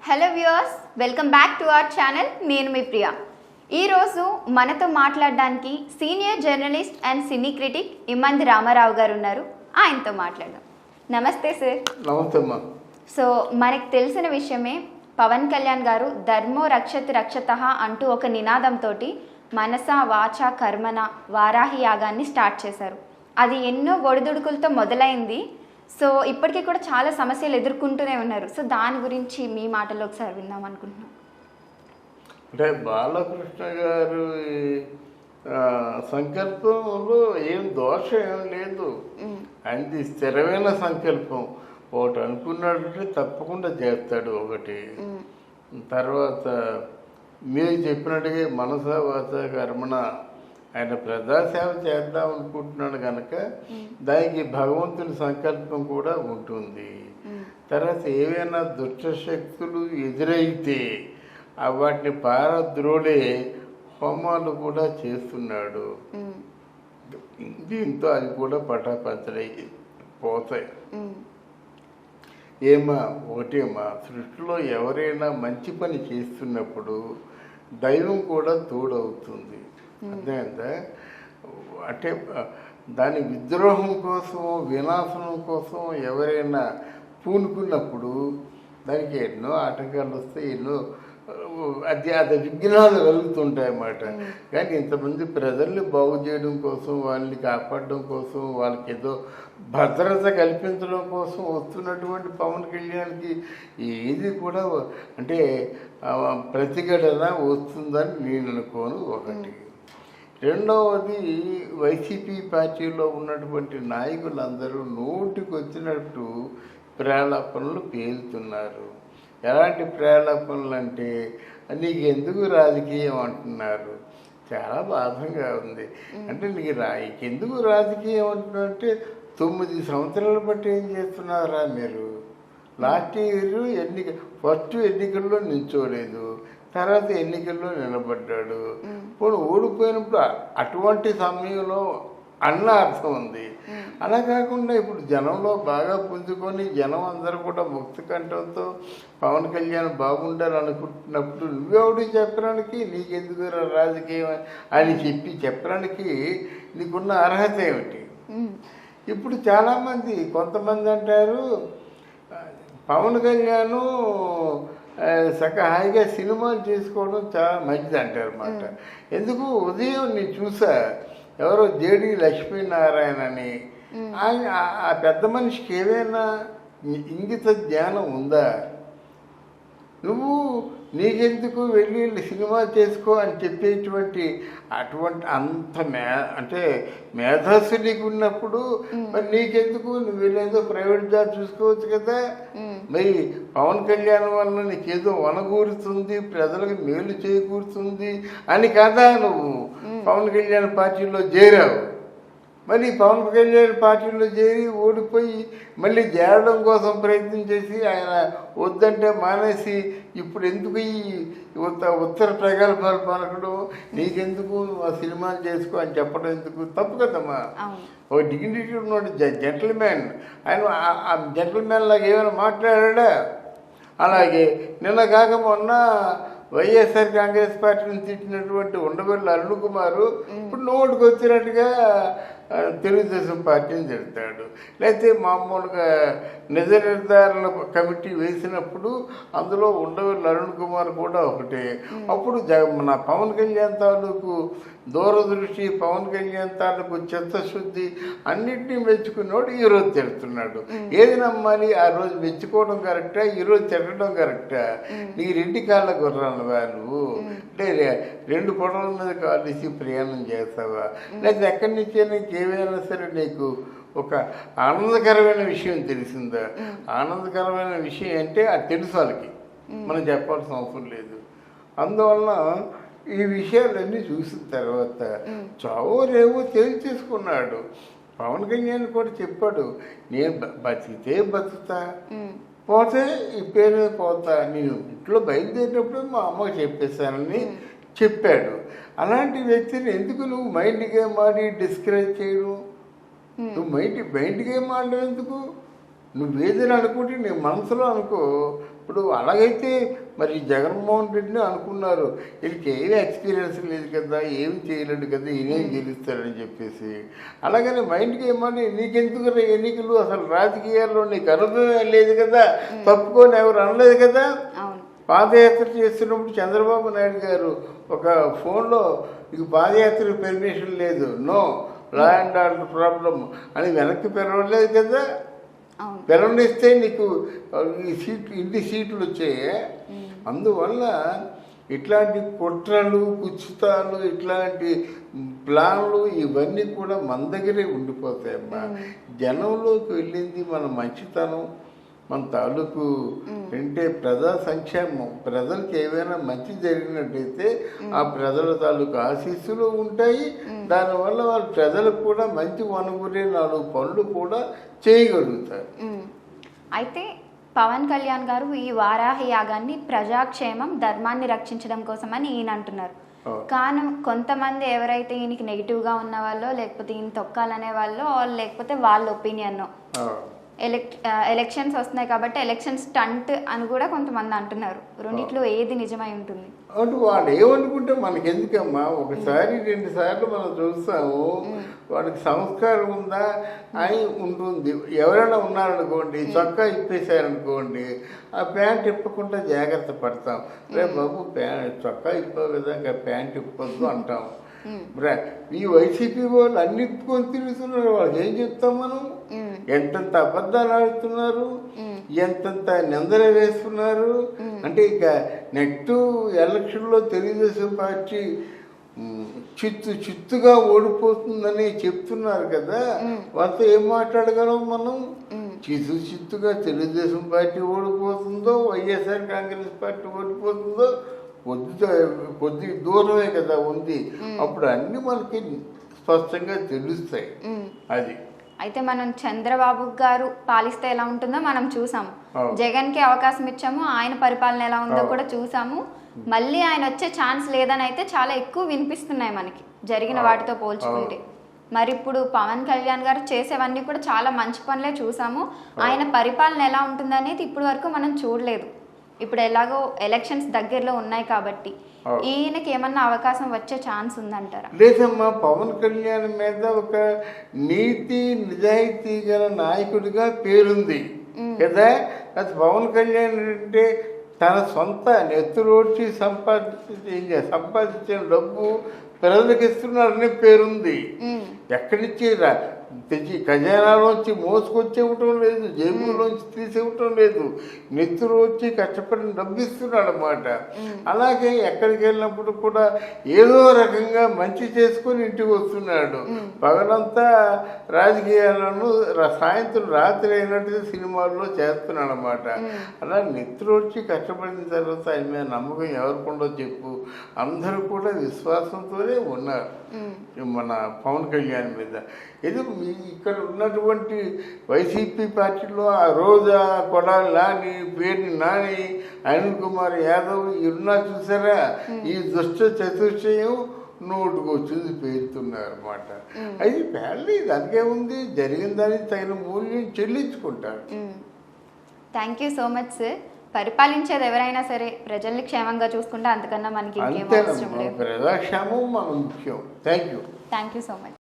Hello viewers, welcome back to our channel. నేను మీ ప్రియా. ఈరోజు మనతో మాట్లాడడానికి senior journalist and cine critic Immandi Ramarao garu ఉన్నారు. ఆయనతో మాట్లాడదాం. నమస్తే సార్. నమస్తే అమ్మా. సో మనకు తెలిసిన విషయమే, పవన్ కళ్యాణ్ గారు ధర్మో రక్షతి రక్షతః అంటూ ఒక నినాదంతో మనస వాచ కర్మన వారాహి యాగాన్ని స్టార్ట్ చేశారు. అది ఎన్నో ఒడిదుడుకులతో మొదలైంది. సో ఇప్పటికీ కూడా చాలా సమస్యలు ఎదుర్కొంటూనే ఉన్నారు. సో దాని గురించి మీ మాటలో ఒకసారి విందాం అనుకుంటున్నాం. అంటే బాలకృష్ణ గారు సంకల్పంలో ఏం దోషం ఏం లేదు. అది స్థిరమైన సంకల్పం. ఒకటి అనుకున్నాడంటే తప్పకుండా చేస్తాడు. ఒకటి తర్వాత మీరు చెప్పినట్టుగా మనస వాచ కర్మణ ఆయన ప్రజాసేవ చేద్దాం అనుకుంటున్నాడు కనుక దానికి భగవంతుని సంకల్పం కూడా ఉంటుంది. తర్వాత ఏవైనా దుష్టశక్తులు ఎదురైతే వాటిని పారద్రోలే హోమాలు కూడా చేస్తున్నాడు. దీంతో అవి కూడా పటాపంచలై పోతాయి. ఒకటేమా, సృష్టిలో ఎవరైనా మంచి పని చేస్తున్నప్పుడు దైవం కూడా తోడవుతుంది. అర్థమైందా? అంటే దాని విద్రోహం కోసం, వినాశనం కోసం ఎవరైనా పూనుకున్నప్పుడు దానికి ఎన్నో ఆటంకాలు వస్తాయి, ఎన్నో అది విఘ్నాలు కలుగుతుంటాయి అన్నమాట. కానీ ఇంతమంది ప్రజల్ని బాగు చేయడం కోసం, వాళ్ళని కాపాడడం కోసం, వాళ్ళకి ఏదో భద్రత కల్పించడం కోసం వస్తున్నటువంటి పవన్ కళ్యాణ్కి ఏది కూడా అంటే ప్రతిఘటన వస్తుందని నేను అనుకోను. ఒకటి. రెండవది, వైసీపీ పార్టీలో ఉన్నటువంటి నాయకులందరూ నోటికి వచ్చినట్టు ప్రేలాపనలు పేలుతున్నారు. ఎలాంటి ప్రేలాపనలు అంటే, నీకు ఎందుకు రాజకీయం అంటున్నారు. చాలా బాధంగా ఉంది. అంటే నీకెందుకు రాజకీయం అంటున్నారంటే 9 సంవత్సరాలు బట్టి ఏం చేస్తున్నారా మీరు? లాస్ట్ ఇయర్ ఫస్ట్ ఎన్నికల్లో నిల్చోలేదు, తర్వాత ఎన్నికల్లో నిలబడ్డాడు. ఇప్పుడు ఓడిపోయినప్పుడు అటువంటి సమయంలో అన్న అర్థం ఉంది. అలా కాకుండా ఇప్పుడు జనంలో బాగా పుంజుకొని జనం అందరూ కూడా ముక్తి కంఠంతో పవన్ కళ్యాణ్ బాగుండాలి అనుకుంటున్నప్పుడు నువ్వెవడు చెప్పడానికి, నీకెందుకు రాజకీయం అని చెప్పడానికి నీకున్న అర్హత ఏమిటి? ఇప్పుడు చాలామంది కొంతమంది అంటారు పవన్ కళ్యాణ్ హాయిగా సినిమాలు చేసుకోవడం చాలా మంచిది అంటారు అన్నమాట. ఎందుకు? ఉదయం నేను చూసా, ఎవరో జేడి లక్ష్మీనారాయణ అని, ఆ పెద్ద మనిషికి ఏమైనా ఇంగిత జ్ఞానం ఉందా? నువ్వు నీకెందుకు వెళ్ళి సినిమా చేసుకో అని చెప్పేటువంటి అంత అంటే మేధస్సు నీకు ఉన్నప్పుడు మరి నీకెందుకు? నువ్వు వెళ్ళేదో ప్రైవేట్ జాబ్ చూసుకోవచ్చు కదా. మరి పవన్ కళ్యాణ్ వల్ల నీకేదో వనగూరుతుంది, ప్రజలకు మేలు చేకూరుతుంది అని కదా నువ్వు పవన్ కళ్యాణ్ పార్టీలో చేరావు. మరి పవన్ కళ్యాణ్ పార్టీలో చేరి ఓడిపోయి మళ్ళీ చేరడం కోసం ప్రయత్నం చేసి ఆయన వద్దంటే మానేసి ఇప్పుడు ఎందుకు ఈ ఉత్తర ప్రగల్భాలు పలకడం, నీకెందుకు ఆ సినిమాలు చేసుకో అని చెప్పడం ఎందుకు? తప్పు కదమ్మా. ఒక డిగ్నిటీ ఉన్నాడు, జెంటిల్మ్యాన్. ఆయన ఆ జెంటిల్మ్యాన్ లాగా ఏమైనా మాట్లాడా? అలాగే నిన్న కాక మొన్న వైఎస్ఆర్ కాంగ్రెస్ పార్టీని తిట్టినటువంటి ఉండవల్లి అరుణ్ కుమార్ ఇప్పుడు నోటికి వచ్చినట్టుగా తెలుగుదేశం పార్టీని తిడతాడు. లేకపోతే మామూలుగా నిజ నిర్ధారణ కమిటీ వేసినప్పుడు అందులో ఉండవల్లి అరుణ్ కుమార్ కూడా ఒకటే. అప్పుడు మన పవన్ కళ్యాణ్ తాలూకు దూరదృష్టి, పవన్ కళ్యాణ్ తాలూకు చిత్తశుద్ధి అన్నింటినీ మెచ్చుకున్నాడు. ఈరోజు తిడుతున్నాడు. ఏది నమ్మాలి? ఆ రోజు మెచ్చుకోవడం కరెక్టా, ఈరోజు తిట్టడం కరెక్టా? నీ 2 కాళ్ళ గుర్రాలువా నువ్వు? అంటే 2 పొడవుల మీద కాలేసి ప్రయాణం చేస్తావా? లేదా ఎక్కడి నుంచే నీకు ఏమైనా సరే నీకు ఒక ఆనందకరమైన విషయం తెలిసిందా? ఆనందకరమైన విషయం అంటే అది తెలుసు వాళ్ళకి, మనం చెప్పాల్సిన అవసరం లేదు. అందువలన ఈ విషయాలన్నీ చూసిన తర్వాత చావో రేవో తేల్చేసుకున్నాడు. పవన్ కళ్యాణ్ కూడా చెప్పాడు, నేను బతికితే బతుకుతా, పోతే ఈ పేరు పోతా. నేను ఇంట్లో బయలుదేరినప్పుడు మా అమ్మకి చెప్పేశానని చెప్పాడు. అలాంటి వ్యక్తిని ఎందుకు నువ్వు మైండ్ గేమ్ ఆడి డిస్కరేజ్ చేయడం? నువ్వు మైండ్ గేమ్ ఆడడం ఎందుకు? నువ్వేదని అనుకుంటే నీ మనసులో అనుకో. ఇప్పుడు అలాగైతే మరి జగన్మోహన్ రెడ్డిని అనుకున్నారు, వీళ్ళకి ఏమీ ఎక్స్పీరియన్స్ లేదు కదా, ఏమి చేయలేడు కదా, ఈయనేం గెలుస్తాడని చెప్పేసి. అలాగని మైండ్కి ఏమని నీకెందుకు ఎన్నికలు, అసలు రాజకీయాల్లో నీకు అనుభవం లేదు కదా, తప్పుకొని ఎవరు అనలేదు కదా. పాదయాత్ర చేస్తున్నప్పుడు చంద్రబాబు నాయుడు గారు ఒక ఫోన్లో నీకు పాదయాత్ర పెర్మిషన్ లేదు, no law and order problem అని వెనక్కి పెరగలేదు కదా. పిలవనిస్తే నీకు ఈ ఇన్ని సీట్లు వచ్చాయి. అందువల్ల ఇట్లాంటి కుట్రలు కుచితాలు ఇట్లాంటి ప్లాన్లు ఇవన్నీ కూడా మన దగ్గరే ఉండిపోతాయమ్మా. జనంలోకి వెళ్ళింది మన మంచితనం, మన తాలూకు అంటే ప్రజా సంక్షేమం. ప్రజలకు ఏమైనా మంచి జరిగినట్టయితే ఆ ప్రజల తాలూకు ఆశీస్సులు ఉంటాయి. దానివల్ల వాళ్ళు ప్రజలకు కూడా మంచి వనగురే 4 పనులు కూడా చేయగలుగుతారు. అయితే పవన్ కళ్యాణ్ గారు ఈ వారాహి యాగాన్ని ప్రజాక్షేమం, ధర్మాన్ని రక్షించడం కోసమని ఈయన అంటున్నారు. కానీ కొంతమంది ఎవరైతే ఈయనకి నెగిటివ్గా ఉన్న వాళ్ళో, లేకపోతే ఈయన తొక్కాలనే వాళ్ళో, లేకపోతే వాళ్ళ ఒపీనియన్నో, ఎలక్షన్స్ వస్తున్నాయి కాబట్టి ఎలక్షన్ స్టంట్ అని కూడా కొంతమంది అంటున్నారు. రెండిట్లో ఏది నిజమై ఉంటుంది? అంటే వాడు ఏమనుకుంటే మనకెందుకమ్మా, 1-2 సార్లు మనం చూస్తాము. వాడికి సంస్కారం ఉందా అని ఉంటుంది. ఎవరైనా ఉన్నారనుకోండి, చొక్కా ఇప్పేశారనుకోండి, ఆ ప్యాంట్ ఇప్పకుండా జాగ్రత్త పడతాం. రే బాబు చొక్కా ఇప్పే విధంగా ప్యాంట్ ఇప్పొద్దు అంటాం. ఈ వైసీపీ వాళ్ళు అన్ని ఇప్పుకొని తిరుగుతున్నారు. వాళ్ళకి ఏం చెప్తాం మనం? ఎంతంత అబద్ధాలు ఆడుతున్నారు, ఎంతంత నిందలు వేస్తున్నారు. అంటే ఇక నెక్స్ట్ ఎలక్షన్లో తెలుగుదేశం పార్టీ చిత్తుగా ఓడిపోతుందని చెప్తున్నారు కదా. వాళ్ళతో ఏం మాట్లాడగలం మనం? చిత్తుగా తెలుగుదేశం పార్టీ ఓడిపోతుందో, వైఎస్ఆర్ కాంగ్రెస్ పార్టీ ఓడిపోతుందో కొద్ది దూరమే కదా ఉంది. అప్పుడు అన్ని మనకి స్పష్టంగా తెలుస్తాయి. అది అయితే మనం చంద్రబాబు గారు పాలిస్తే ఎలా ఉంటుందో మనం చూసాము. జగన్కి అవకాశం ఇచ్చాము, ఆయన పరిపాలన ఎలా ఉందో కూడా చూసాము. మళ్ళీ ఆయన వచ్చే ఛాన్స్ లేదని అయితే చాలా ఎక్కువ వినిపిస్తున్నాయి మనకి జరిగిన వాటితో పోల్చుకుంటే. మరి ఇప్పుడు పవన్ కళ్యాణ్ గారు చేసేవన్నీ కూడా చాలా మంచి పనులే చూసాము. ఆయన పరిపాలన ఎలా ఉంటుందనేది ఇప్పటి వరకు మనం చూడలేదు. ఇప్పుడు ఎలాగో ఎలక్షన్స్ దగ్గరలో ఉన్నాయి కాబట్టి ఈయనకి ఏమన్నా అవకాశం వచ్చే ఛాన్స్ ఉందంటారా? లేదమ్మా, పవన్ కళ్యాణ్ మీద ఒక నీతి నిజాయితీ గల నాయకుడిగా పేరుంది కదా. అది పవన్ కళ్యాణ్ అంటే తన సొంత నెత్తురోడ్చి సంపాదించిన డబ్బు ప్రజలకు ఇస్తున్నారనే పేరుంది. ఎక్కడి నుంచి తెచ్చి ఖజానాలోంచి మోసుకొచ్చి ఇవ్వటం లేదు, జేబులోంచి తీసివ్వటం లేదు, నెత్తురు వచ్చి కష్టపడిన డబ్బు ఇస్తున్నాడు అన్నమాట. అలాగే ఎక్కడికి వెళ్ళినప్పుడు కూడా ఏదో రకంగా మంచి చేసుకొని ఇంటికి వస్తున్నాడు. పగలంతా రాజకీయాలను, సాయంత్రం రాత్రి అయినట్టు సినిమాల్లో చేస్తున్నాడు అన్నమాట. అలా నెత్తురు వచ్చి కష్టపడిన తర్వాత ఆయన మీద నమ్మకం ఎవరికుండో చెప్పు. అందరూ కూడా విశ్వాసంతోనే ఉన్నారు మన పవన్ కళ్యాణ్ మీద. ఇది ఇక్కడ ఉన్నటువంటి వైసీపీ పార్టీలో ఆ రోజా, కొడాలి నాని, పేర్ని నాని, అనిల్ కుమార్ యాదవ్ ఇన్నా చూసారా, ఈ దుష్ట చతుష్టయం నోటుకు వచ్చింది పేరుతున్నారు అన్నమాట. అది ఫ్యామిలీ దానికే ఉంది, జరిగిన దానికి తగిన మూల్యం చెల్లించుకుంటారు. Thank you so much sir. పరిపాలించేది ఎవరైనా సరే ప్రజల్ని క్షేమంగా చూసుకుంటే అంతకన్నా మనకి ప్రజాక్షేమం మనం ముఖ్యం. Thank you so much.